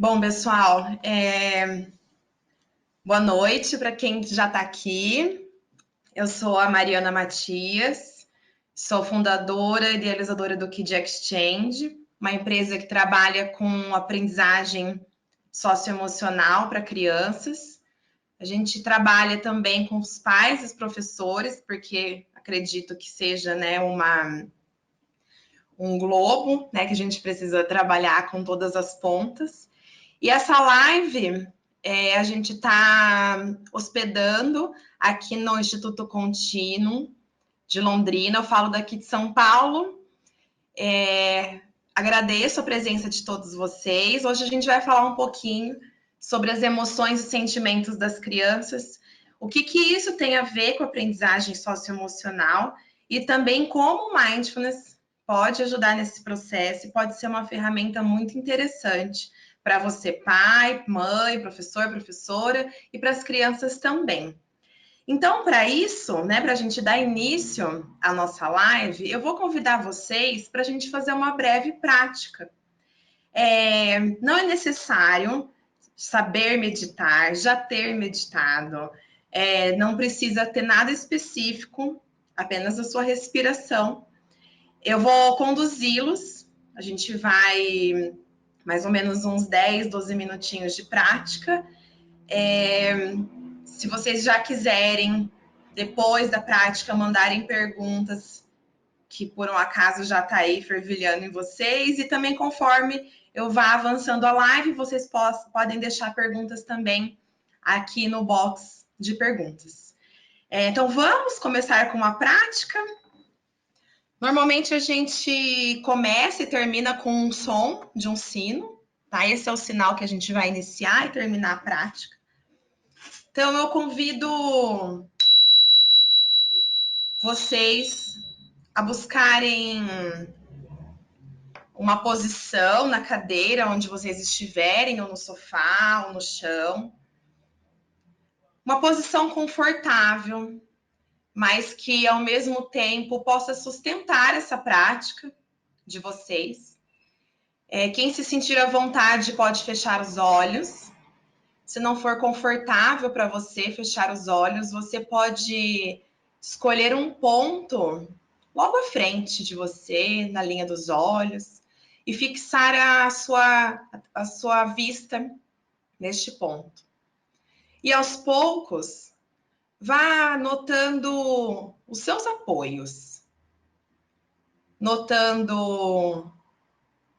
Bom, pessoal, boa noite para quem já está aqui. Eu sou a Mariana Matias, sou fundadora e idealizadora do Kid Exchange, uma empresa que trabalha com aprendizagem socioemocional para crianças. A gente trabalha também com os pais e os professores, porque acredito que seja, né, um globo, né, que a gente precisa trabalhar com todas as pontas. E essa live a gente está hospedando aqui no Instituto Contínuo de Londrina. Eu falo daqui de São Paulo. Agradeço a presença de todos vocês. Hoje a gente vai falar um pouquinho sobre as emoções e sentimentos das crianças, o que isso tem a ver com a aprendizagem socioemocional e também como o mindfulness pode ajudar nesse processo e pode ser uma ferramenta muito interessante para você, pai, mãe, professor, professora, e para as crianças também. Então, para isso, né, para a gente dar início à nossa live, eu vou convidar vocês para a gente fazer uma breve prática. Não é necessário saber meditar, já ter meditado, não precisa ter nada específico, apenas a sua respiração. Eu vou conduzi-los, a gente vai mais ou menos uns 10, 12 minutinhos de prática. Se vocês já quiserem, depois da prática, mandarem perguntas que por um acaso já está aí fervilhando em vocês, e também conforme eu vá avançando a live, vocês podem deixar perguntas também aqui no box de perguntas. Então vamos começar com a prática. Normalmente a gente começa e termina com um som de um sino, tá? Esse é o sinal que a gente vai iniciar e terminar a prática. Então eu convido vocês a buscarem uma posição na cadeira onde vocês estiverem, ou no sofá, ou no chão. Uma posição confortável, mas que ao mesmo tempo possa sustentar essa prática de vocês. Quem se sentir à vontade pode fechar os olhos. Se não for confortável para você fechar os olhos, você pode escolher um ponto logo à frente de você, na linha dos olhos, e fixar a sua vista neste ponto. E aos poucos, vá notando os seus apoios, notando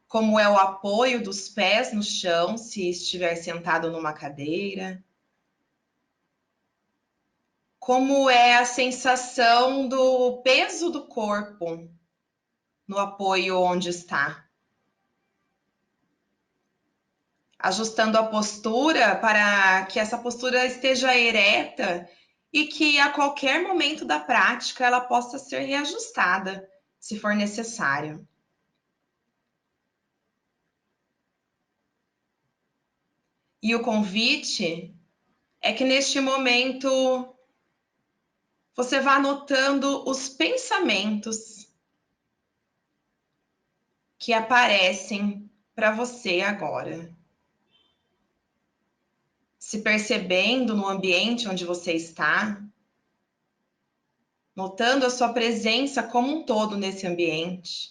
como é o apoio dos pés no chão, se estiver sentado numa cadeira. Como é a sensação do peso do corpo no apoio onde está. Ajustando a postura para que essa postura esteja ereta e que a qualquer momento da prática ela possa ser reajustada, se for necessário. E o convite é que neste momento você vá anotando os pensamentos que aparecem para você agora. Se percebendo no ambiente onde você está, notando a sua presença como um todo nesse ambiente.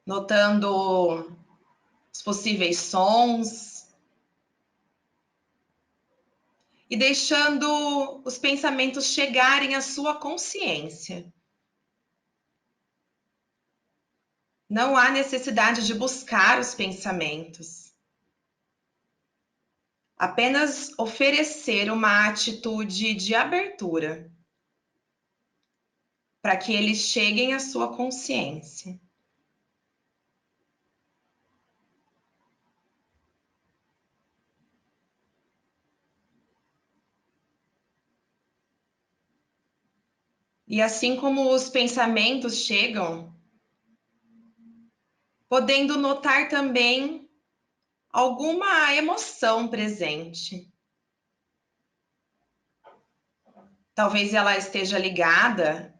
Notando os possíveis sons e deixando os pensamentos chegarem à sua consciência. Não há necessidade de buscar os pensamentos. Apenas oferecer uma atitude de abertura para que eles cheguem à sua consciência. E assim como os pensamentos chegam, podendo notar também alguma emoção presente. Talvez ela esteja ligada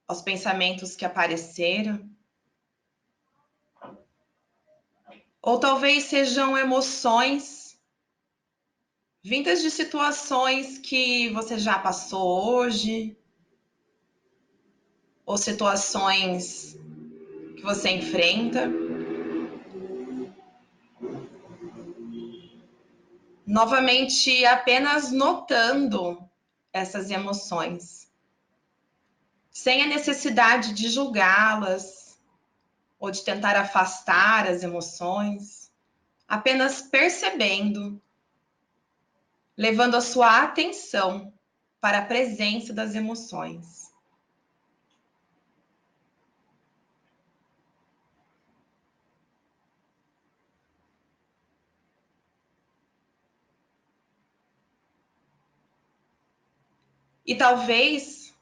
aos pensamentos que apareceram, Ou talvez sejam emoções vindas de situações que você já passou hoje, ou situações que você enfrenta. Novamente, apenas notando essas emoções, sem a necessidade de julgá-las ou de tentar afastar as emoções, apenas percebendo, levando a sua atenção para a presença das emoções. E talvez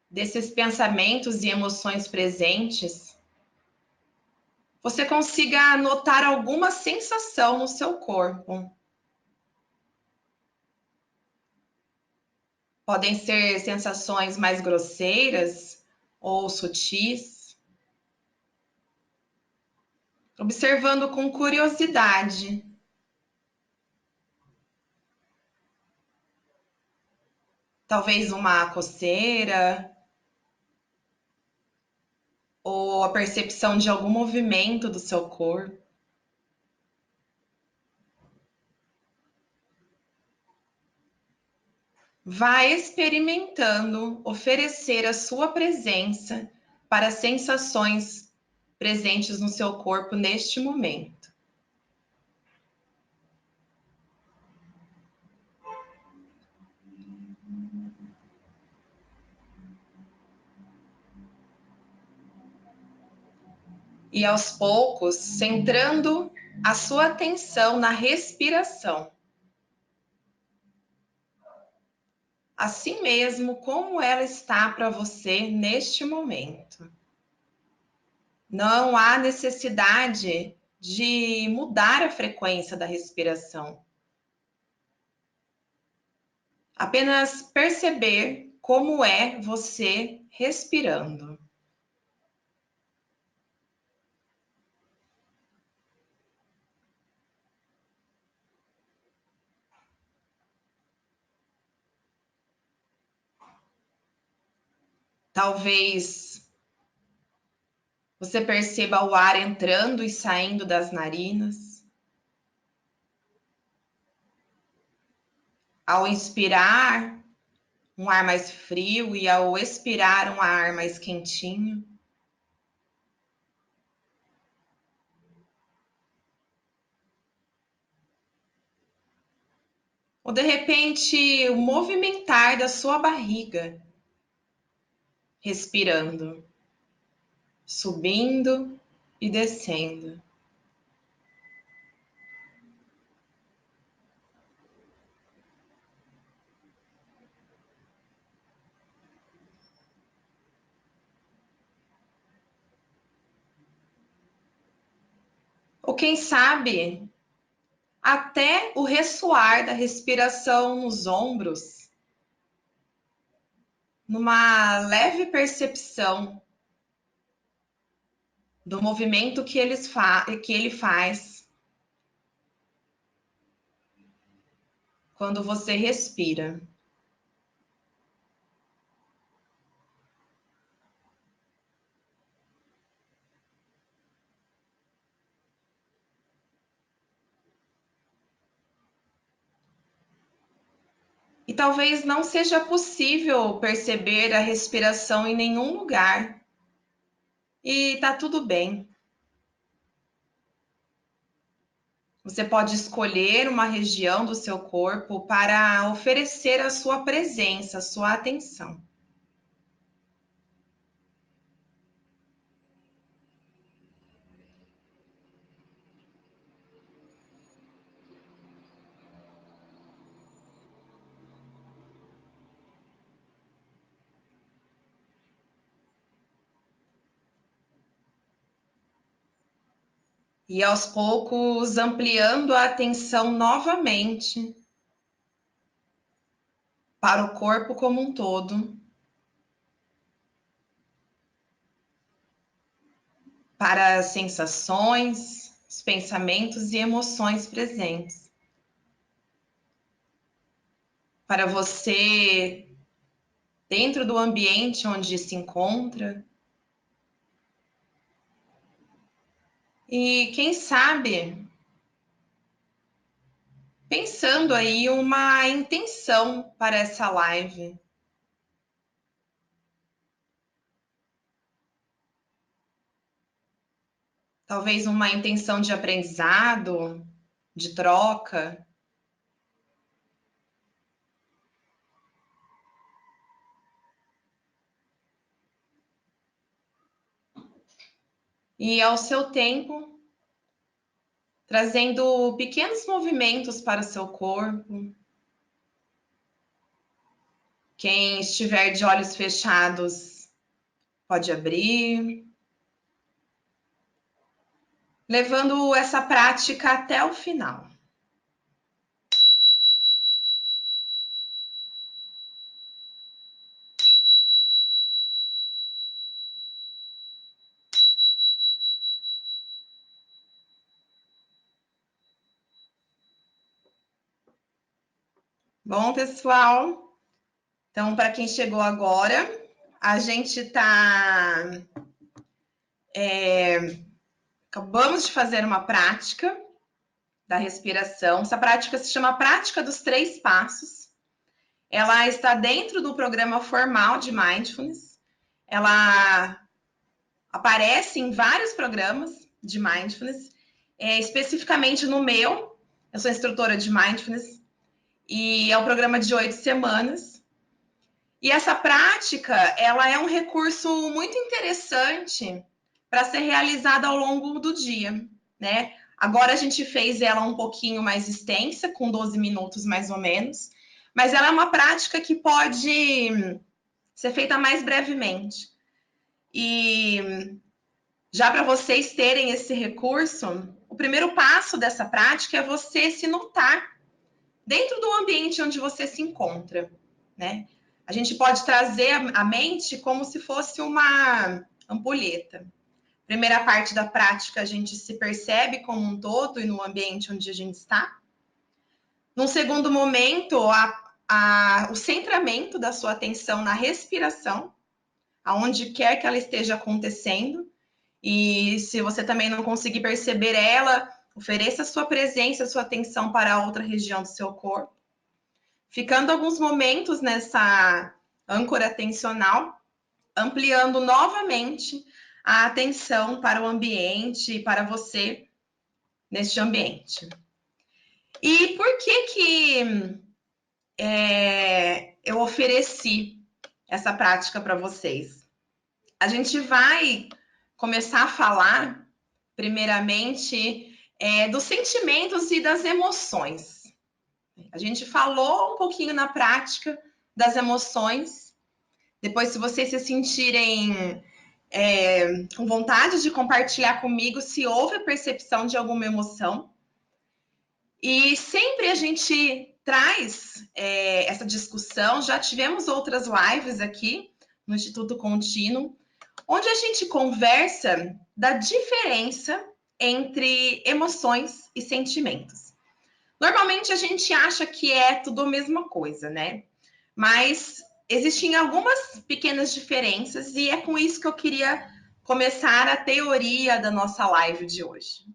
desses pensamentos e emoções presentes, você consiga notar alguma sensação no seu corpo. Podem ser sensações mais grosseiras ou sutis, observando com curiosidade. Talvez uma coceira ou a percepção de algum movimento do seu corpo. Vá experimentando oferecer a sua presença para as sensações presentes no seu corpo neste momento. E aos poucos, centrando a sua atenção na respiração. Assim mesmo como ela está para você neste momento. Não há necessidade de mudar a frequência da respiração. Apenas perceber como é você respirando. Talvez você perceba o ar entrando e saindo das narinas. Ao inspirar, um ar mais frio, e ao expirar, um ar mais quentinho. Ou de repente, o movimentar da sua barriga, respirando, subindo e descendo. Ou quem sabe, até o ressoar da respiração nos ombros, numa leve percepção do movimento que ele faz quando você respira. E talvez não seja possível perceber a respiração em nenhum lugar. E tá tudo bem. Você pode escolher uma região do seu corpo para oferecer a sua presença, a sua atenção. E aos poucos ampliando a atenção novamente para o corpo como um todo, para as sensações, pensamentos e emoções presentes. Para você, dentro do ambiente onde se encontra. E quem sabe, pensando aí uma intenção para essa live. Talvez uma intenção de aprendizado, de troca. E ao seu tempo, trazendo pequenos movimentos para o seu corpo. Quem estiver de olhos fechados, pode abrir. Levando essa prática até o final. Bom, pessoal, então, para quem chegou agora, a gente acabamos de fazer uma prática da respiração. Essa prática se chama Prática dos 3 Passos. Ela está dentro do programa formal de Mindfulness. Ela aparece em vários programas de Mindfulness, especificamente no meu. Eu sou instrutora de Mindfulness e é um programa de 8 semanas. E essa prática, ela é um recurso muito interessante para ser realizada ao longo do dia, né? Agora a gente fez ela um pouquinho mais extensa, com 12 minutos mais ou menos, mas ela é uma prática que pode ser feita mais brevemente. E já para vocês terem esse recurso, o primeiro passo dessa prática é você se notar dentro do ambiente onde você se encontra, né? A gente pode trazer a mente como se fosse uma ampulheta. Primeira parte da prática, a gente se percebe como um todo e no ambiente onde a gente está. Num segundo momento, o centramento da sua atenção na respiração, aonde quer que ela esteja acontecendo. E se você também não conseguir perceber ela, ofereça sua presença, sua atenção para outra região do seu corpo. Ficando alguns momentos nessa âncora atencional, ampliando novamente a atenção para o ambiente e para você neste ambiente. E por que eu ofereci essa prática para vocês? A gente vai começar a falar, primeiramente, dos sentimentos e das emoções. A gente falou um pouquinho na prática das emoções. Depois, se vocês se sentirem com vontade de compartilhar comigo se houve a percepção de alguma emoção. E sempre a gente traz essa discussão, já tivemos outras lives aqui no Instituto Contínuo, onde a gente conversa da diferença entre emoções e sentimentos. Normalmente a gente acha que é tudo a mesma coisa, né? Mas existem algumas pequenas diferenças e é com isso que eu queria começar a teoria da nossa live de hoje.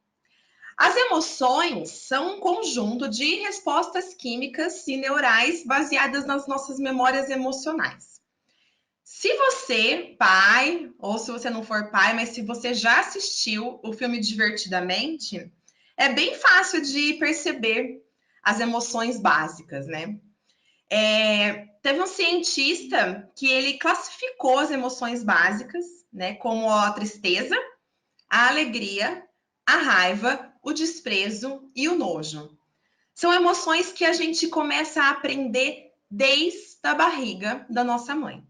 As emoções são um conjunto de respostas químicas e neurais baseadas nas nossas memórias emocionais. Se você, pai, ou se você não for pai, mas se você já assistiu o filme Divertidamente, é bem fácil de perceber as emoções básicas, né? Teve um cientista que ele classificou as emoções básicas, né, como a tristeza, a alegria, a raiva, o desprezo e o nojo. São emoções que a gente começa a aprender desde a barriga da nossa mãe.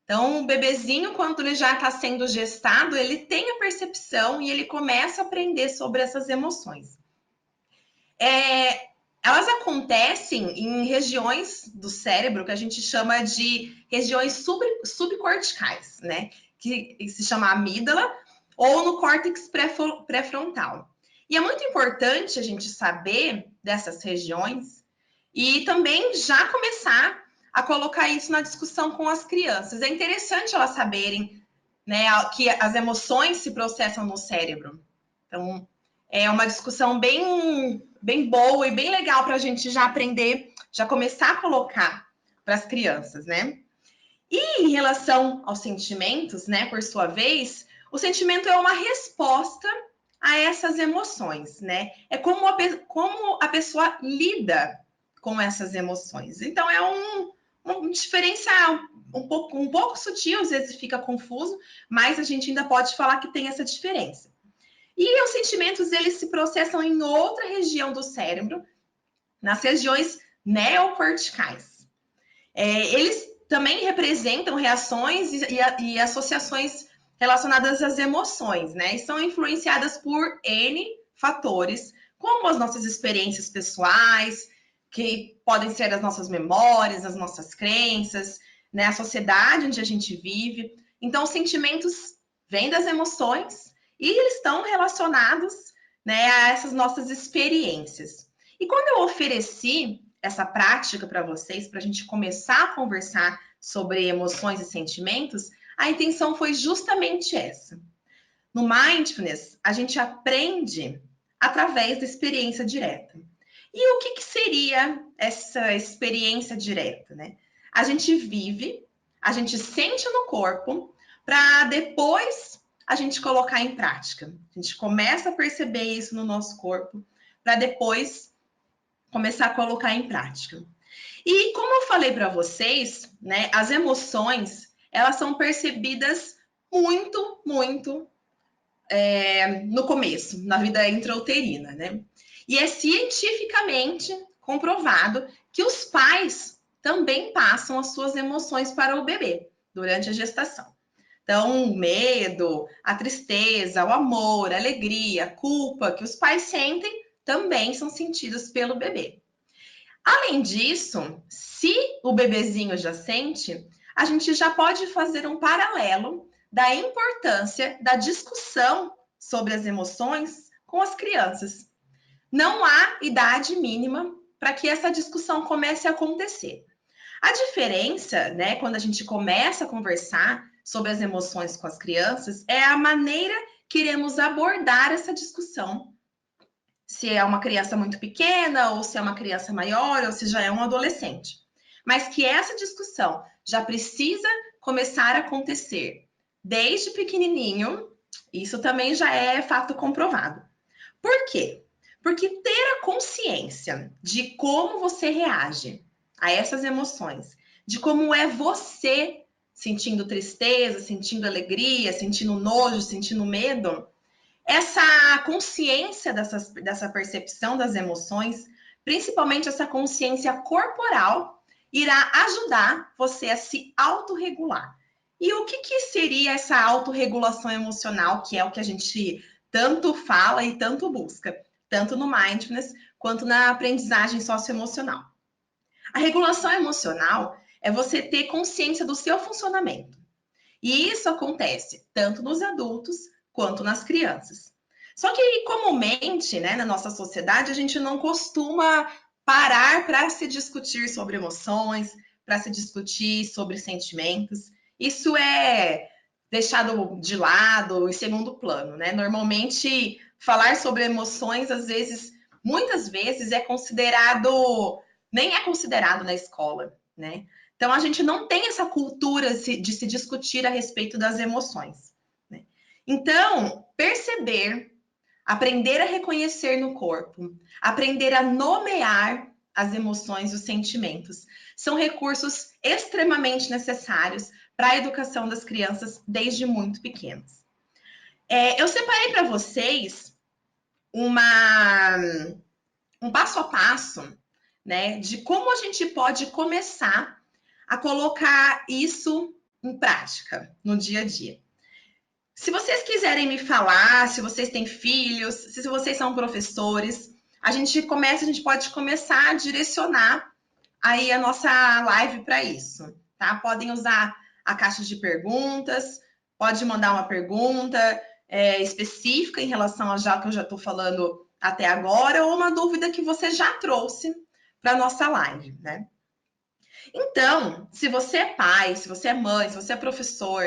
Então, o bebezinho, quando ele já está sendo gestado, ele tem a percepção e ele começa a aprender sobre essas emoções. Elas acontecem em regiões do cérebro que a gente chama de regiões subcorticais, né? Que se chama amígdala, ou no córtex pré-frontal. E é muito importante a gente saber dessas regiões e também já começar a colocar isso na discussão com as crianças. É interessante elas saberem, né, que as emoções se processam no cérebro. Então, é uma discussão bem boa e bem legal para a gente já aprender, já começar a colocar para as crianças, né? E em relação aos sentimentos, né, por sua vez, o sentimento é uma resposta a essas emoções, né? É como a pessoa lida com essas emoções. Então, é um diferencial um pouco sutil, às vezes fica confuso, mas a gente ainda pode falar que tem essa diferença. E os sentimentos, eles se processam em outra região do cérebro, nas regiões neocorticais. Eles também representam reações e associações relacionadas às emoções, né? E são influenciadas por N fatores, como as nossas experiências pessoais, que podem ser as nossas memórias, as nossas crenças, né? A sociedade onde a gente vive. Então, os sentimentos vêm das emoções e eles estão relacionados, né, a essas nossas experiências. E quando eu ofereci essa prática para vocês, para a gente começar a conversar sobre emoções e sentimentos, a intenção foi justamente essa. No Mindfulness, a gente aprende através da experiência direta. E o que seria essa experiência direta, né? A gente vive, a gente sente no corpo, para depois a gente colocar em prática. A gente começa a perceber isso no nosso corpo, para depois começar a colocar em prática. E como eu falei para vocês, né, as emoções, elas são percebidas muito no começo, na vida intrauterina, né? E é cientificamente comprovado que os pais também passam as suas emoções para o bebê durante a gestação. Então, o medo, a tristeza, o amor, a alegria, a culpa que os pais sentem também são sentidos pelo bebê. Além disso, se o bebezinho já sente, a gente já pode fazer um paralelo da importância da discussão sobre as emoções com as crianças. Não há idade mínima para que essa discussão comece a acontecer. A diferença, né, quando a gente começa a conversar sobre as emoções com as crianças, é a maneira que iremos abordar essa discussão. Se é uma criança muito pequena, ou se é uma criança maior, ou se já é um adolescente. Mas que essa discussão já precisa começar a acontecer desde pequenininho, isso também já é fato comprovado. Por quê? Porque ter a consciência de como você reage a essas emoções, de como é você sentindo tristeza, sentindo alegria, sentindo nojo, sentindo medo, essa consciência dessa percepção das emoções, principalmente essa consciência corporal, irá ajudar você a se autorregular. E o que seria essa autorregulação emocional, que é o que a gente tanto fala e tanto busca, tanto no Mindfulness quanto na aprendizagem socioemocional? A regulação emocional é você ter consciência do seu funcionamento. E isso acontece tanto nos adultos quanto nas crianças. Só que comumente, né, na nossa sociedade, a gente não costuma parar para se discutir sobre emoções, para se discutir sobre sentimentos. Isso é deixado de lado, em segundo plano, né? Normalmente, falar sobre emoções, às vezes, muitas vezes, nem é considerado na escola, né? Então, a gente não tem essa cultura de se discutir a respeito das emoções, né? Então, perceber, aprender a reconhecer no corpo, aprender a nomear as emoções e os sentimentos, são recursos extremamente necessários para a educação das crianças desde muito pequenas. Eu separei para vocês um passo a passo, né, de como a gente pode começar a colocar isso em prática no dia a dia. Se vocês quiserem me falar, se vocês têm filhos, se vocês são professores, a gente pode começar a direcionar aí a nossa live para isso, tá? Podem usar a caixa de perguntas, pode mandar uma pergunta, específica em relação a já que eu já estou falando até agora, ou uma dúvida que você já trouxe para a nossa live, né? Então, se você é pai, se você é mãe, se você é professor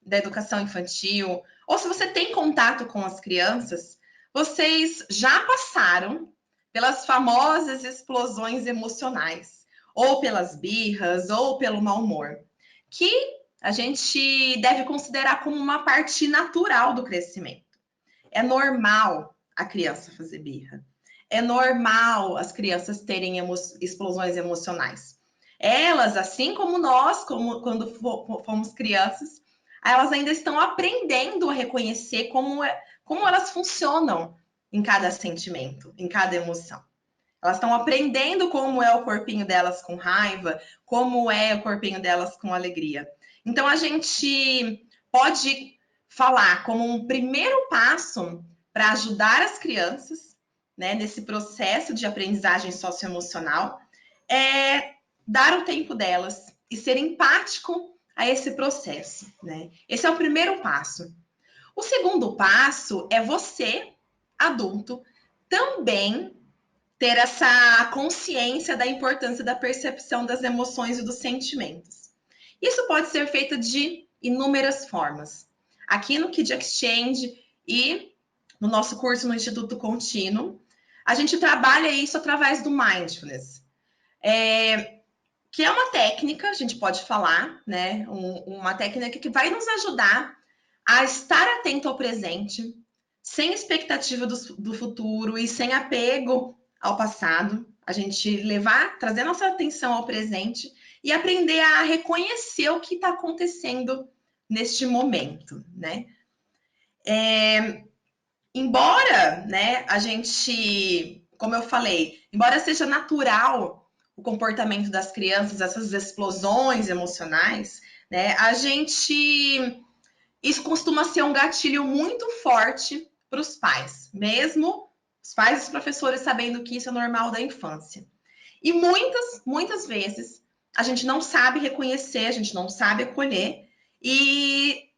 da educação infantil, ou se você tem contato com as crianças, vocês já passaram pelas famosas explosões emocionais, ou pelas birras, ou pelo mau humor, que a gente deve considerar como uma parte natural do crescimento. É normal a criança fazer birra. É normal as crianças terem explosões emocionais. Elas, assim como nós, quando fomos crianças, elas ainda estão aprendendo a reconhecer como elas funcionam em cada sentimento, em cada emoção. Elas estão aprendendo como é o corpinho delas com raiva, como é o corpinho delas com alegria. Então, a gente pode falar como um primeiro passo para ajudar as crianças, né, nesse processo de aprendizagem socioemocional, é dar o tempo delas e ser empático a esse processo, né? Esse é o primeiro passo. O segundo passo é você, adulto, também ter essa consciência da importância da percepção das emoções e dos sentimentos. Isso pode ser feito de inúmeras formas. Aqui no Kid Exchange e no nosso curso no Instituto Contínuo, a gente trabalha isso através do Mindfulness, que é uma técnica, a gente pode falar, né? Uma técnica que vai nos ajudar a estar atento ao presente, sem expectativa do futuro e sem apego ao passado. A gente trazer nossa atenção ao presente e aprender a reconhecer o que está acontecendo neste momento, né? Embora, né, a gente, como eu falei, embora seja natural o comportamento das crianças, essas explosões emocionais, né, isso costuma ser um gatilho muito forte para os pais, mesmo os pais e os professores sabendo que isso é normal da infância. E muitas vezes a gente não sabe reconhecer, a gente não sabe acolher, e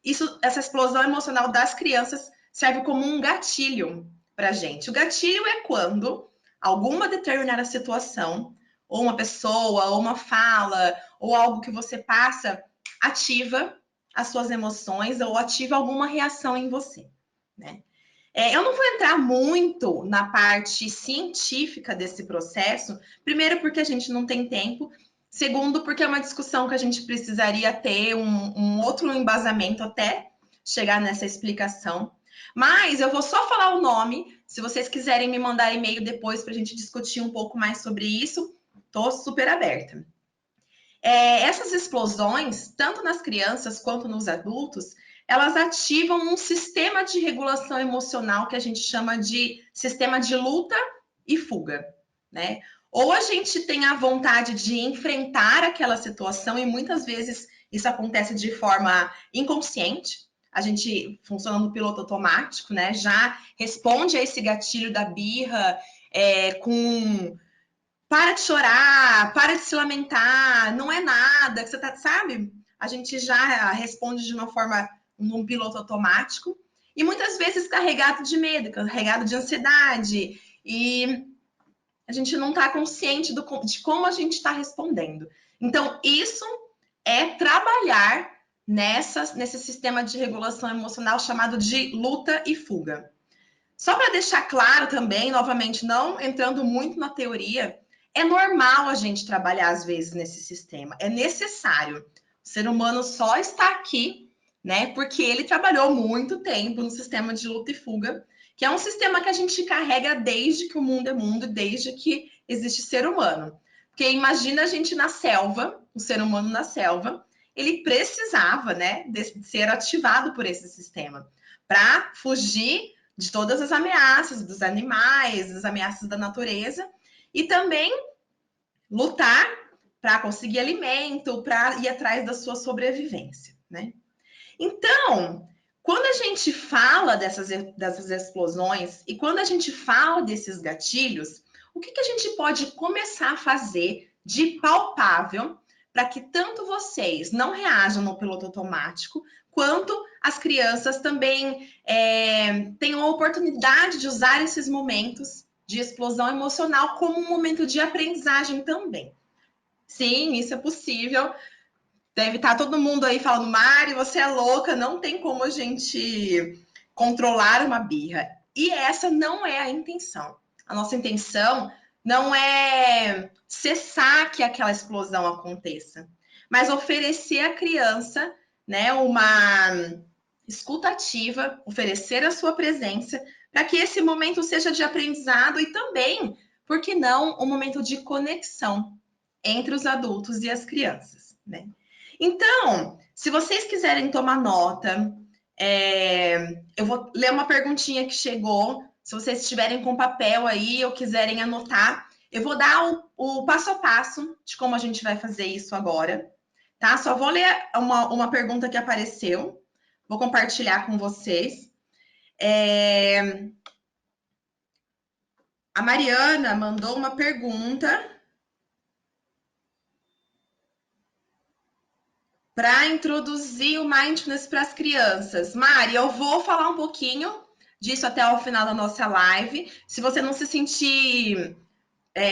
essa explosão emocional das crianças serve como um gatilho para a gente. O gatilho é quando alguma determinada situação, ou uma pessoa, ou uma fala, ou algo que você passa, ativa as suas emoções ou ativa alguma reação em você, né? Eu não vou entrar muito na parte científica desse processo, primeiro porque a gente não tem tempo, segundo porque é uma discussão que a gente precisaria ter um outro embasamento até chegar nessa explicação. Mas eu vou só falar o nome, se vocês quiserem me mandar e-mail depois para a gente discutir um pouco mais sobre isso, estou super aberta. Essas explosões, tanto nas crianças quanto nos adultos, elas ativam um sistema de regulação emocional que a gente chama de sistema de luta e fuga, né? Ou a gente tem a vontade de enfrentar aquela situação, e muitas vezes isso acontece de forma inconsciente, a gente funciona no piloto automático, né? Já responde a esse gatilho da birra com para de chorar, para de se lamentar, não é nada, que você tá, sabe? A gente já responde de uma forma, num piloto automático, e muitas vezes carregado de medo, carregado de ansiedade, e a gente não está consciente de como a gente está respondendo. Então, isso é trabalhar nesse sistema de regulação emocional chamado de luta e fuga. Só para deixar claro também, novamente, não entrando muito na teoria, é normal a gente trabalhar às vezes nesse sistema, é necessário. O ser humano só está aqui, né, porque ele trabalhou muito tempo no sistema de luta e fuga, que é um sistema que a gente carrega desde que o mundo é mundo, desde que existe ser humano. Porque imagina a gente na selva, o ser humano na selva, ele precisava, né, de ser ativado por esse sistema para fugir de todas as ameaças dos animais, das ameaças da natureza, e também lutar para conseguir alimento, para ir atrás da sua sobrevivência, né? Então, quando a gente fala dessas explosões e quando a gente fala desses gatilhos, o que a gente pode começar a fazer de palpável para que tanto vocês não reajam no piloto automático, quanto as crianças também tenham a oportunidade de usar esses momentos de explosão emocional como um momento de aprendizagem também. Sim, isso é possível. Deve estar todo mundo aí falando, Mari, você é louca, não tem como a gente controlar uma birra. E essa não é a intenção. A nossa intenção não é cessar que aquela explosão aconteça, mas oferecer à criança, né, uma escuta ativa, oferecer a sua presença, para que esse momento seja de aprendizado e também, por que não, um momento de conexão entre os adultos e as crianças, né? Então, se vocês quiserem tomar nota, eu vou ler uma perguntinha que chegou. Se vocês estiverem com papel aí ou quiserem anotar, eu vou dar o passo a passo de como a gente vai fazer isso agora, tá? Só vou ler uma pergunta que apareceu. Vou compartilhar com vocês. A Mariana mandou uma pergunta para introduzir o mindfulness para as crianças. Mari, eu vou falar um pouquinho disso até o final da nossa live. Se você não se sentir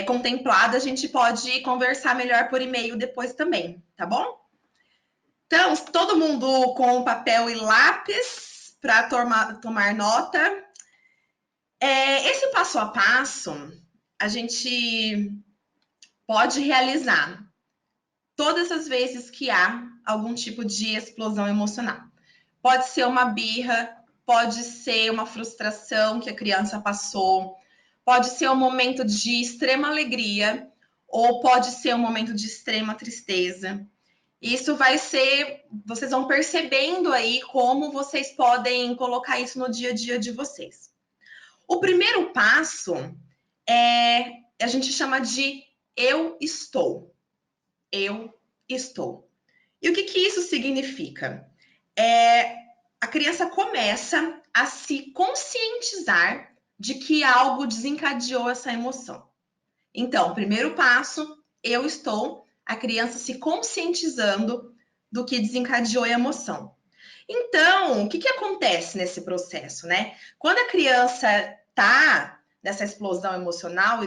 contemplada, a gente pode conversar melhor por e-mail depois também, tá bom? Então, todo mundo com papel e lápis para tomar nota. Esse passo a passo, a gente pode realizar todas as vezes que há algum tipo de explosão emocional. Pode ser uma birra, pode ser uma frustração que a criança passou, pode ser um momento de extrema alegria, ou pode ser um momento de extrema tristeza. Isso vai ser, vocês vão percebendo aí como vocês podem colocar isso no dia a dia de vocês. O primeiro passo a gente chama de eu estou. Eu estou. E o que isso significa? A criança começa a se conscientizar de que algo desencadeou essa emoção. Então, primeiro passo, eu estou, a criança se conscientizando do que desencadeou a emoção. Então, o que acontece nesse processo, né? Quando a criança está nessa explosão emocional,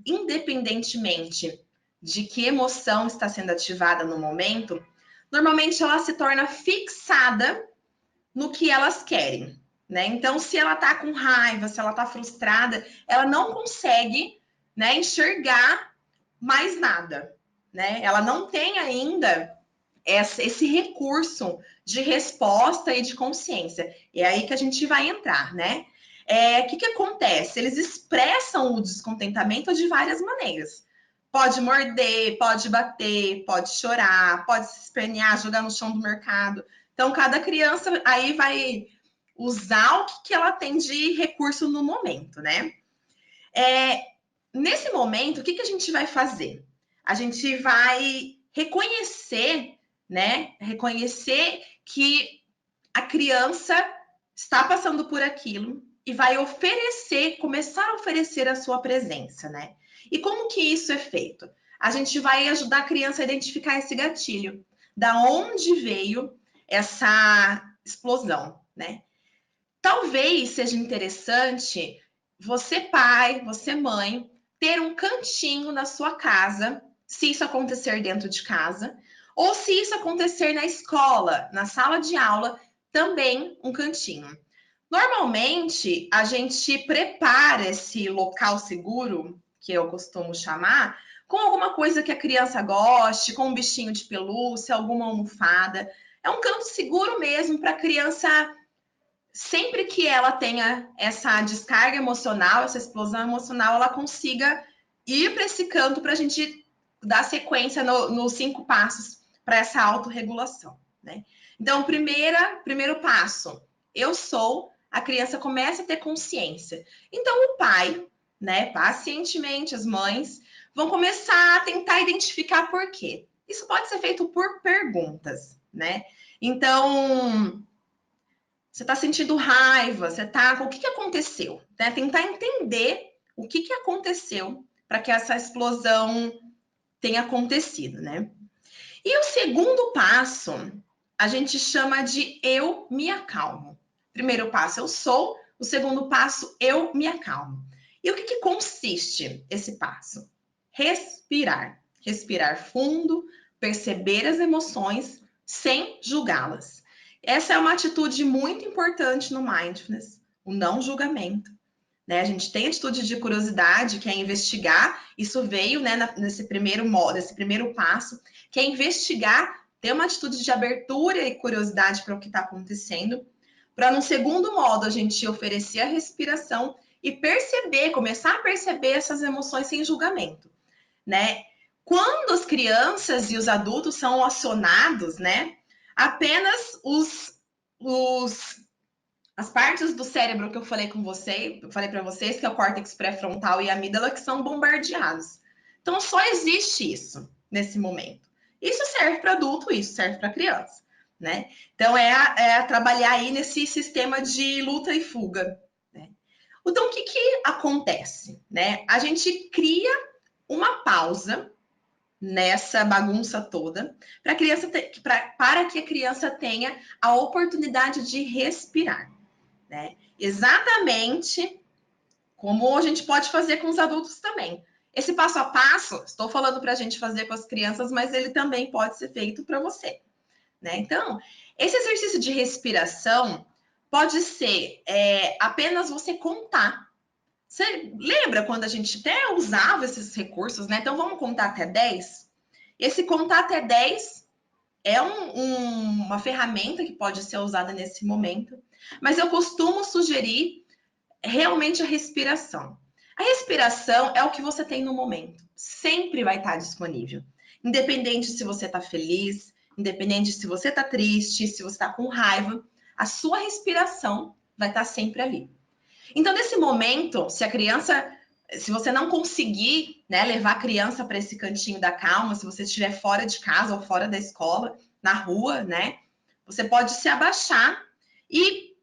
independentemente de que emoção está sendo ativada no momento, normalmente ela se torna fixada no que elas querem, né? Então, se ela tá com raiva, se ela tá frustrada, ela não consegue, né, enxergar mais nada, né? Ela não tem ainda esse recurso de resposta e de consciência. É aí que a gente vai entrar, né? O que acontece? Eles expressam o descontentamento de várias maneiras. Pode morder, pode bater, pode chorar, pode se espernear, jogar no chão do mercado. Então, cada criança aí vai usar o que ela tem de recurso no momento, né? Nesse momento, o que a gente vai fazer? A gente vai reconhecer, né? Reconhecer que a criança está passando por aquilo e vai oferecer, começar a oferecer a sua presença, né? E como que isso é feito? A gente vai ajudar a criança a identificar esse gatilho, da onde veio essa explosão, né? Talvez seja interessante você, pai, você, mãe, ter um cantinho na sua casa, se isso acontecer dentro de casa, ou se isso acontecer na escola, na sala de aula, também um cantinho. Normalmente, a gente prepara esse local seguro, que eu costumo chamar, com alguma coisa que a criança goste, com um bichinho de pelúcia, alguma almofada. É um canto seguro mesmo para a criança, sempre que ela tenha essa descarga emocional, essa explosão emocional, ela consiga ir para esse canto para a gente dar sequência nos 5 passos para essa autorregulação, né? Então, primeiro passo, eu sou, a criança começa a ter consciência. Então, o pai, né, pacientemente, as mães, vão começar a tentar identificar por quê. Isso pode ser feito por perguntas, né? Então, você está sentindo raiva, você está. O que aconteceu? Né? Tentar entender o que aconteceu para que essa explosão tenha acontecido, né? E o segundo passo, a gente chama de eu me acalmo. Primeiro passo, eu sou. O segundo passo, eu me acalmo. E o que consiste esse passo? Respirar. Respirar fundo, perceber as emoções sem julgá-las. Essa é uma atitude muito importante no mindfulness, o não julgamento. Né? A gente tem atitude de curiosidade, que é investigar. Isso veio, né, nesse primeiro passo, que é investigar, ter uma atitude de abertura e curiosidade para o que está acontecendo. Para, num segundo modo, a gente oferecer a respiração e perceber, começar a perceber essas emoções sem julgamento, né? Quando as crianças e os adultos são acionados, né? Apenas as partes do cérebro que eu falei para vocês, que é o córtex pré-frontal e a amígdala, que são bombardeados. Então, só existe isso nesse momento. Isso serve para adulto, isso serve para criança, né? Então, é trabalhar aí nesse sistema de luta e fuga, né? Então, o que acontece, né? A gente cria uma pausa nessa bagunça toda para que a criança tenha a oportunidade de respirar. Né? Exatamente como a gente pode fazer com os adultos também. Esse passo a passo, estou falando para a gente fazer com as crianças, mas ele também pode ser feito para você. Né? Então, esse exercício de respiração pode ser apenas você contar. Você lembra quando a gente até usava esses recursos, né? Então, vamos contar até 10? Esse contar até 10 é uma ferramenta que pode ser usada nesse momento, mas eu costumo sugerir realmente a respiração. A respiração é o que você tem no momento, sempre vai estar disponível, independente se você está feliz, independente se você está triste, se você está com raiva, a sua respiração vai estar sempre ali. Então, nesse momento, se você não conseguir, né, levar a criança para esse cantinho da calma, se você estiver fora de casa ou fora da escola, na rua, né, você pode se abaixar e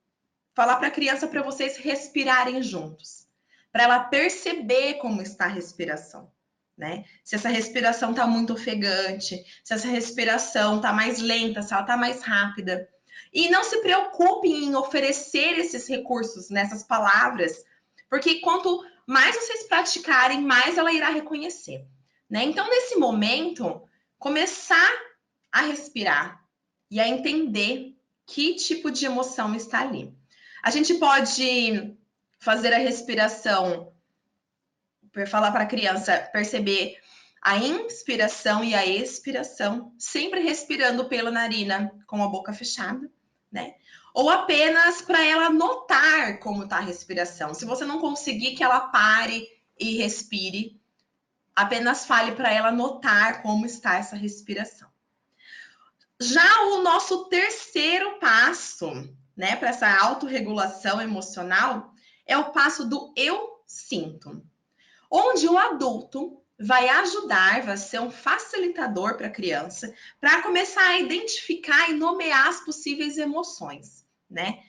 falar para a criança para vocês respirarem juntos, para ela perceber como está a respiração, né? Se essa respiração está muito ofegante, se essa respiração está mais lenta, se ela está mais rápida. E não se preocupem em oferecer esses recursos nessas palavras, porque quanto mais vocês praticarem, mais ela irá reconhecer, né? Então, nesse momento, começar a respirar e a entender que tipo de emoção está ali. A gente pode fazer a respiração, falar para a criança perceber a inspiração e a expiração, sempre respirando pela narina com a boca fechada, né? Ou apenas para ela notar como está a respiração. Se você não conseguir que ela pare e respire, apenas fale para ela notar como está essa respiração. Já o nosso terceiro passo, né, para essa autorregulação emocional, é o passo do eu sinto, onde o adulto vai ajudar, vai ser um facilitador para a criança, para começar a identificar e nomear as possíveis emoções, né?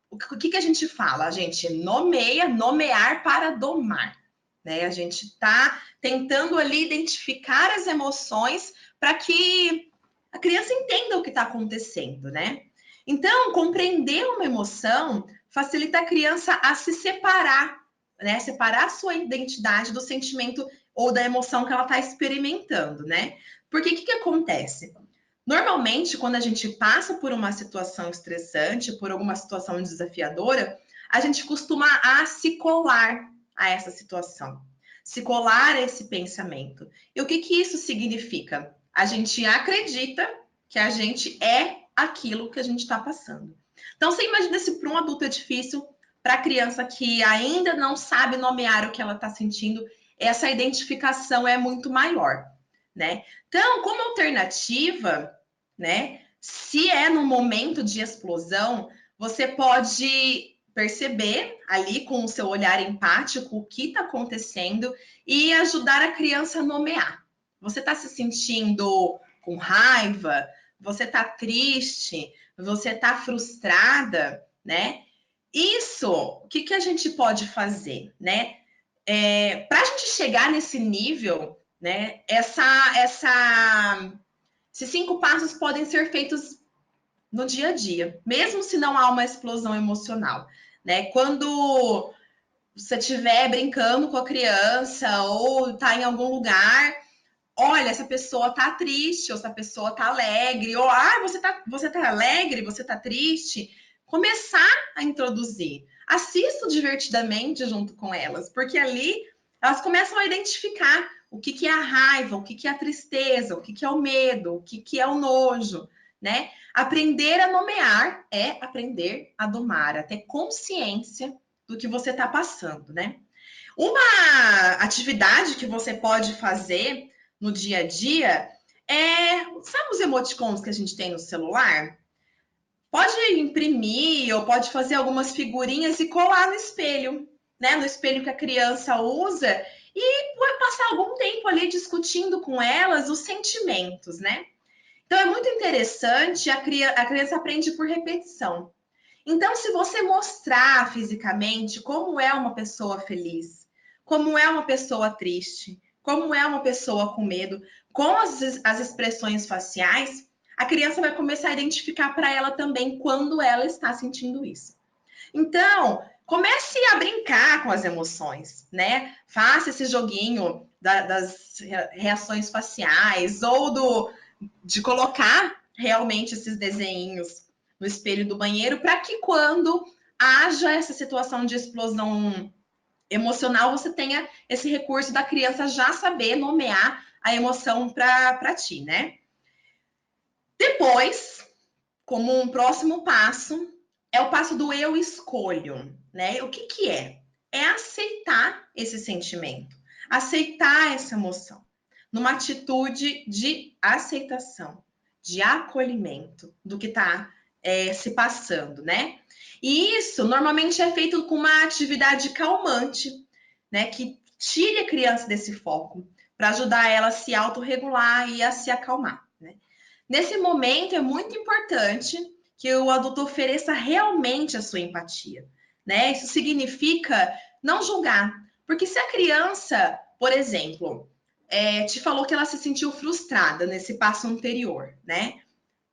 O que a gente fala? A gente nomear para domar, né? A gente está tentando ali identificar as emoções para que a criança entenda o que está acontecendo, né? Então, compreender uma emoção facilita a criança a se separar, né? Separar a sua identidade do sentimento ou da emoção que ela está experimentando, né? Porque o que acontece? Normalmente, quando a gente passa por uma situação estressante, por alguma situação desafiadora, a gente costuma se colar a essa situação, se colar a esse pensamento. E o que isso significa? A gente acredita que a gente é aquilo que a gente está passando. Então, você imagina se para um adulto é difícil, para a criança que ainda não sabe nomear o que ela está sentindo, essa identificação é muito maior, né? Então, como alternativa, né? Se é no momento de explosão, você pode perceber ali com o seu olhar empático o que está acontecendo e ajudar a criança a nomear. Você está se sentindo com raiva? Você está triste? Você está frustrada, né? Isso, o que a gente pode fazer, né? Para a gente chegar nesse nível, né? Esses 5 passos podem ser feitos no dia a dia, mesmo se não há uma explosão emocional, né? Quando você estiver brincando com a criança ou está em algum lugar, olha, essa pessoa tá triste, ou essa pessoa tá alegre, ou você tá alegre, você tá triste. Começar a introduzir. Assisto divertidamente junto com elas, porque ali elas começam a identificar o que, que é a raiva, o que, que é a tristeza, o que, que é o medo, o que, que é o nojo, né? Aprender a nomear é aprender a domar, a ter consciência do que você está passando, né? Uma atividade que você pode fazer no dia a dia sabe os emoticons que a gente tem no celular? Pode imprimir ou pode fazer algumas figurinhas e colar no espelho, né? No espelho que a criança usa e pode passar algum tempo ali discutindo com elas os sentimentos, né? Então é muito interessante, a criança aprende por repetição. Então, se você mostrar fisicamente como é uma pessoa feliz, como é uma pessoa triste, como é uma pessoa com medo, com as expressões faciais, a criança vai começar a identificar para ela também quando ela está sentindo isso. Então, comece a brincar com as emoções, né? Faça esse joguinho das reações faciais ou de colocar realmente esses desenhinhos no espelho do banheiro para que quando haja essa situação de explosão emocional, você tenha esse recurso da criança já saber nomear a emoção para ti, né? Depois, como um próximo passo, é o passo do eu escolho, né? O que que é? É aceitar esse sentimento, aceitar essa emoção, numa atitude de aceitação, de acolhimento do que está se passando, né? E isso normalmente é feito com uma atividade calmante, né? Que tire a criança desse foco, para ajudar ela a se autorregular e a se acalmar, né? Nesse momento é muito importante que o adulto ofereça realmente a sua empatia, né? Isso significa não julgar, porque se a criança, por exemplo, te falou que ela se sentiu frustrada nesse passo anterior, né?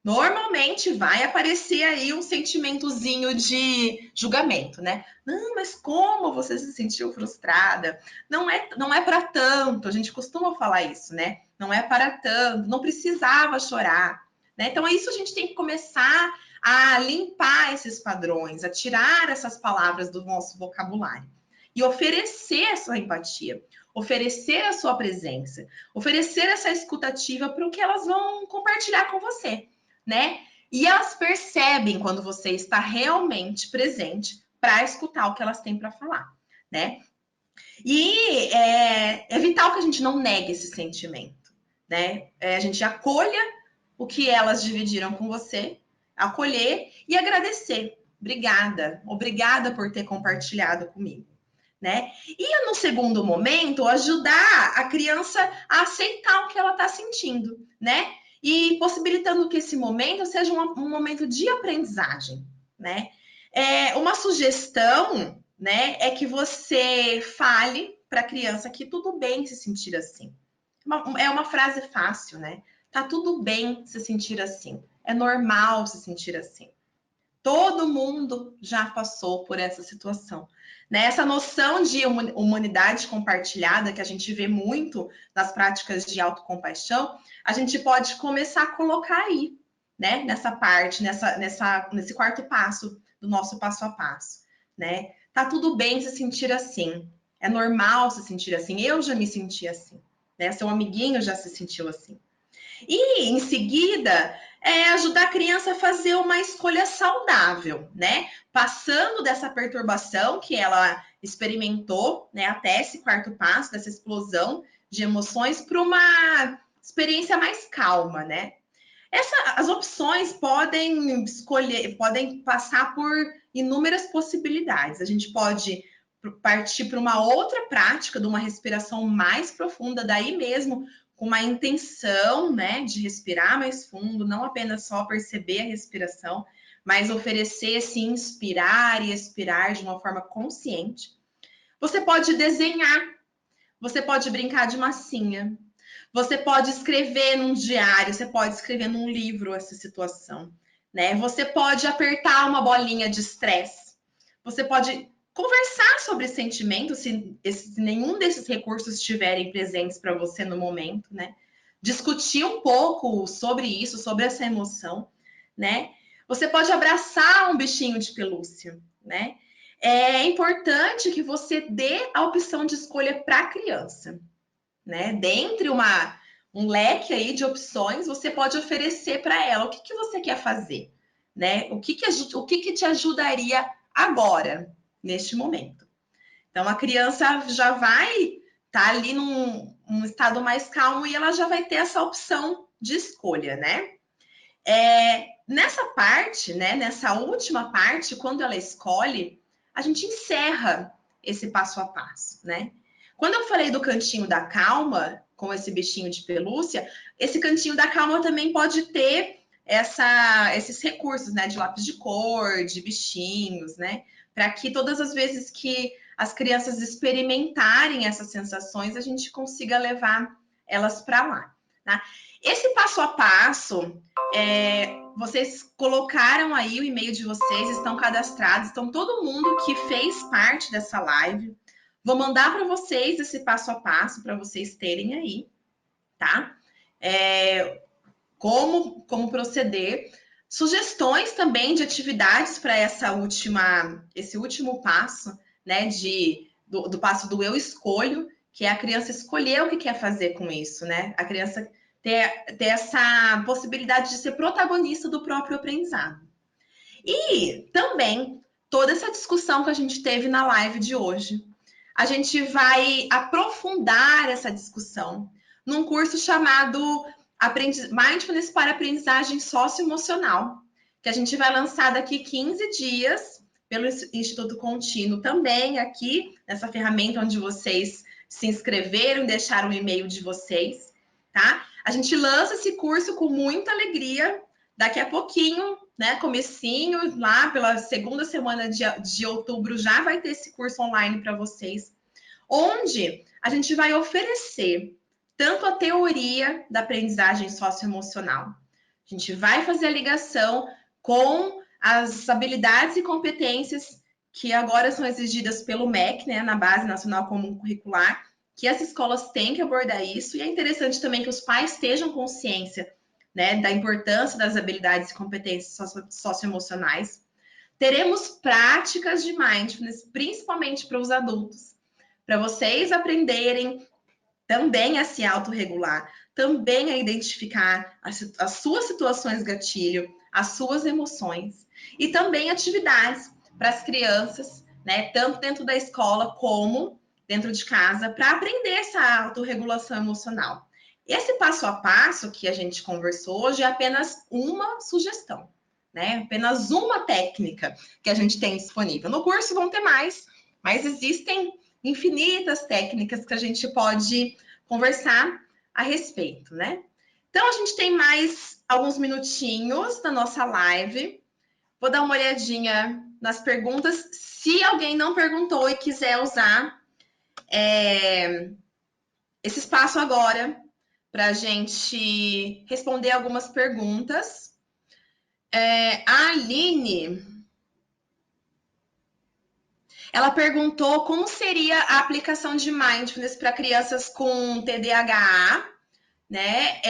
Normalmente vai aparecer aí um sentimentozinho de julgamento, né? Não, mas como você se sentiu frustrada? Não é para tanto. A gente costuma falar isso, né? Não é para tanto, não precisava chorar, né? Então, isso a gente tem que começar a limpar esses padrões, a tirar essas palavras do nosso vocabulário e oferecer essa empatia, oferecer a sua presença, oferecer essa escutativa para o que elas vão compartilhar com você, né? E elas percebem quando você está realmente presente para escutar o que elas têm para falar, né? E é vital que a gente não negue esse sentimento, né? A gente acolha o que elas dividiram com você, acolher e agradecer. Obrigada, obrigada por ter compartilhado comigo, né? E no segundo momento, ajudar a criança a aceitar o que ela está sentindo, né? E possibilitando que esse momento seja um momento de aprendizagem, né? Uma sugestão, né, é que você fale para a criança que tudo bem se sentir assim. É uma frase fácil, né? Tá tudo bem se sentir assim. É normal se sentir assim. Todo mundo já passou por essa situação, né? Essa noção de humanidade compartilhada que a gente vê muito nas práticas de autocompaixão, a gente pode começar a colocar aí, né? Nessa parte, nesse quarto passo do nosso passo a passo, né? Tá tudo bem se sentir assim. É normal se sentir assim. Eu já me senti assim, né? Seu amiguinho já se sentiu assim. E, em seguida, ajudar a criança a fazer uma escolha saudável, né? Passando dessa perturbação que ela experimentou, né, até esse quarto passo, dessa explosão de emoções, para uma experiência mais calma, né? As opções podem passar por inúmeras possibilidades. A gente pode partir para uma outra prática de uma respiração mais profunda, daí mesmo com uma intenção, né, de respirar mais fundo, não apenas só perceber a respiração, mas oferecer esse inspirar e expirar de uma forma consciente. Você pode desenhar, você pode brincar de massinha, você pode escrever num diário, você pode escrever num livro essa situação, né? Você pode apertar uma bolinha de estresse. Você pode conversar sobre sentimentos, se nenhum desses recursos estiverem presentes para você no momento, né? Discutir um pouco sobre isso, sobre essa emoção, né? Você pode abraçar um bichinho de pelúcia, né? É importante que você dê a opção de escolha para a criança, né? Dentre um leque aí de opções, você pode oferecer para ela o que você quer fazer, né? O que te ajudaria agora, neste momento. Então, a criança já vai estar ali num estado mais calmo e ela já vai ter essa opção de escolha, né? Nessa parte, né? Nessa última parte, quando ela escolhe, a gente encerra esse passo a passo, né? Quando eu falei do cantinho da calma, com esse bichinho de pelúcia, esse cantinho da calma também pode ter esses recursos, né? De lápis de cor, de bichinhos, né? Para que todas as vezes que as crianças experimentarem essas sensações, a gente consiga levar elas para lá, tá? Esse passo a passo, vocês colocaram aí o e-mail de vocês, estão cadastrados, então todo mundo que fez parte dessa live, vou mandar para vocês esse passo a passo para vocês terem aí, tá? Como proceder, sugestões também de atividades para esse último passo, né? Do passo do eu escolho, que é a criança escolher o que quer fazer com isso, né? A criança ter essa possibilidade de ser protagonista do próprio aprendizado. E também toda essa discussão que a gente teve na live de hoje, a gente vai aprofundar essa discussão num curso chamado Mindfulness para Aprendizagem Socioemocional, que a gente vai lançar daqui 15 dias pelo Instituto Contínuo, também aqui nessa ferramenta onde vocês se inscreveram, deixaram o e-mail de vocês, tá? A gente lança esse curso com muita alegria daqui a pouquinho, né? Comecinho, lá pela segunda semana de outubro, já vai ter esse curso online para vocês, onde a gente vai oferecer tanto a teoria da aprendizagem socioemocional. A gente vai fazer a ligação com as habilidades e competências que agora são exigidas pelo MEC, né, na Base Nacional Comum Curricular, que as escolas têm que abordar isso, e é interessante também que os pais estejam consciência, né, da importância das habilidades e competências socioemocionais. Teremos práticas de mindfulness, principalmente para os adultos, para vocês aprenderem também a se autorregular, também a identificar as suas situações gatilho, as suas emoções, e também atividades para as crianças, né, tanto dentro da escola como dentro de casa, para aprender essa autorregulação emocional. Esse passo a passo que a gente conversou hoje é apenas uma sugestão, né? Apenas uma técnica que a gente tem disponível. No curso vão ter mais, mas existem infinitas técnicas que a gente pode conversar a respeito, né? Então, a gente tem mais alguns minutinhos na nossa live. Vou dar uma olhadinha nas perguntas. Se alguém não perguntou e quiser usar esse espaço agora para a gente responder algumas perguntas. A Aline, ela perguntou como seria a aplicação de mindfulness para crianças com TDAH, né?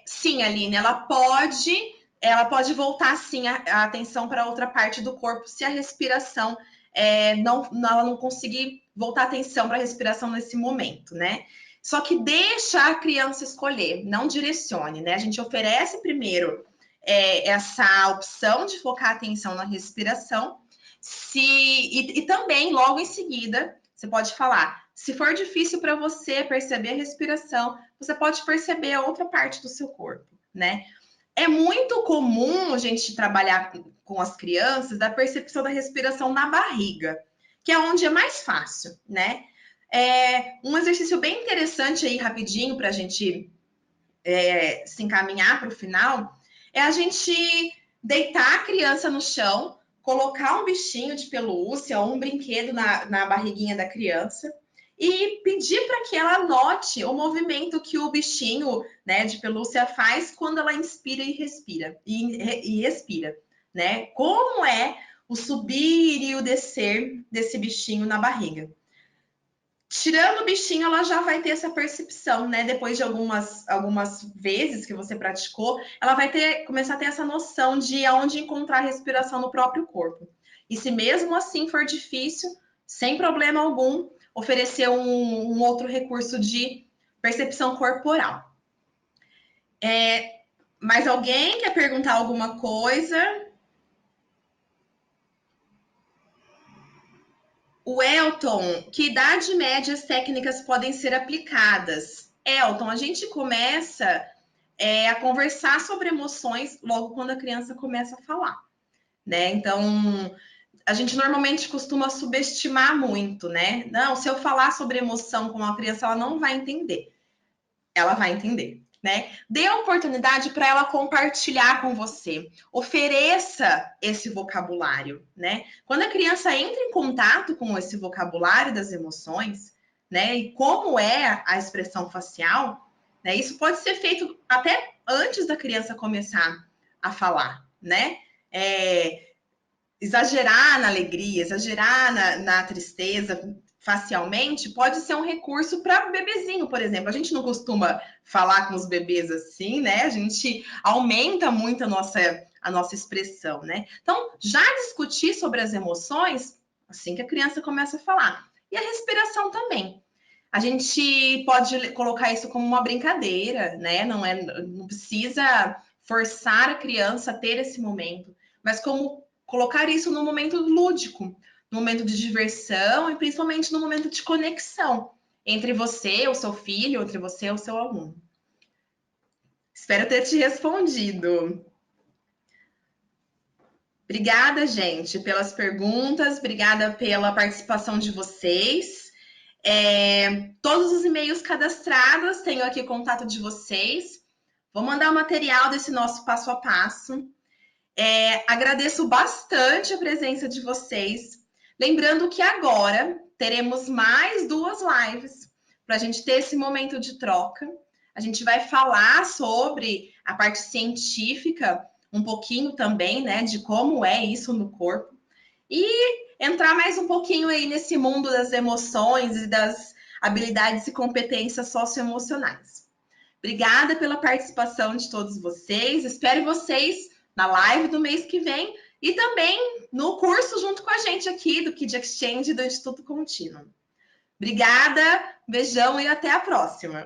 Sim, Aline, ela pode voltar sim a atenção para outra parte do corpo se a respiração ela não conseguir voltar a atenção para a respiração nesse momento, né? Só que deixa a criança escolher, não direcione, né? A gente oferece primeiro essa opção de focar a atenção na respiração, e também, logo em seguida, você pode falar, se for difícil para você perceber a respiração, você pode perceber a outra parte do seu corpo, né? É muito comum a gente trabalhar com as crianças da percepção da respiração na barriga, que é onde é mais fácil, né? Um exercício bem interessante aí, rapidinho, para a gente se encaminhar para o final, é a gente deitar a criança no chão, colocar um bichinho de pelúcia ou um brinquedo na barriguinha da criança e pedir para que ela note o movimento que o bichinho, né, de pelúcia faz quando ela inspira e respira, e expira, né? Como é o subir e o descer desse bichinho na barriga. Tirando o bichinho, ela já vai ter essa percepção, né? Depois de algumas vezes que você praticou, ela vai começar a ter essa noção de aonde encontrar a respiração no próprio corpo. E se mesmo assim for difícil, sem problema algum, oferecer um outro recurso de percepção corporal. Mais alguém quer perguntar alguma coisa? O Elton, que idade média as técnicas podem ser aplicadas? Elton, a gente começa a conversar sobre emoções logo quando a criança começa a falar, né? Então, a gente normalmente costuma subestimar muito, né? Não, se eu falar sobre emoção com uma criança, ela não vai entender. Ela vai entender, né? Dê a oportunidade para ela compartilhar com você. Ofereça esse vocabulário, né? Quando a criança entra em contato com esse vocabulário das emoções, né? E como é a expressão facial, né? Isso pode ser feito até antes da criança começar a falar, né? Exagerar na alegria, exagerar na tristeza facialmente pode ser um recurso para bebezinho, por exemplo. A gente não costuma falar com os bebês assim, né? A gente aumenta muito a nossa expressão, né? Então, já discutir sobre as emoções assim que a criança começa a falar. E a respiração também. A gente pode colocar isso como uma brincadeira, né? Não precisa forçar a criança a ter esse momento, mas como colocar isso no momento lúdico, no momento de diversão e principalmente no momento de conexão entre você, o seu filho, entre você e o seu aluno. Espero ter te respondido. Obrigada, gente, pelas perguntas, obrigada pela participação de vocês. Todos os e-mails cadastrados, tenho aqui o contato de vocês. Vou mandar o material desse nosso passo a passo. Agradeço bastante a presença de vocês. Lembrando que agora teremos mais 2 lives para a gente ter esse momento de troca. A gente vai falar sobre a parte científica, um pouquinho também, né, de como é isso no corpo. E entrar mais um pouquinho aí nesse mundo das emoções e das habilidades e competências socioemocionais. Obrigada pela participação de todos vocês. Espero vocês na live do mês que vem e também no curso junto com a gente aqui do Kid Exchange do Instituto Contínuo. Obrigada, beijão e até a próxima.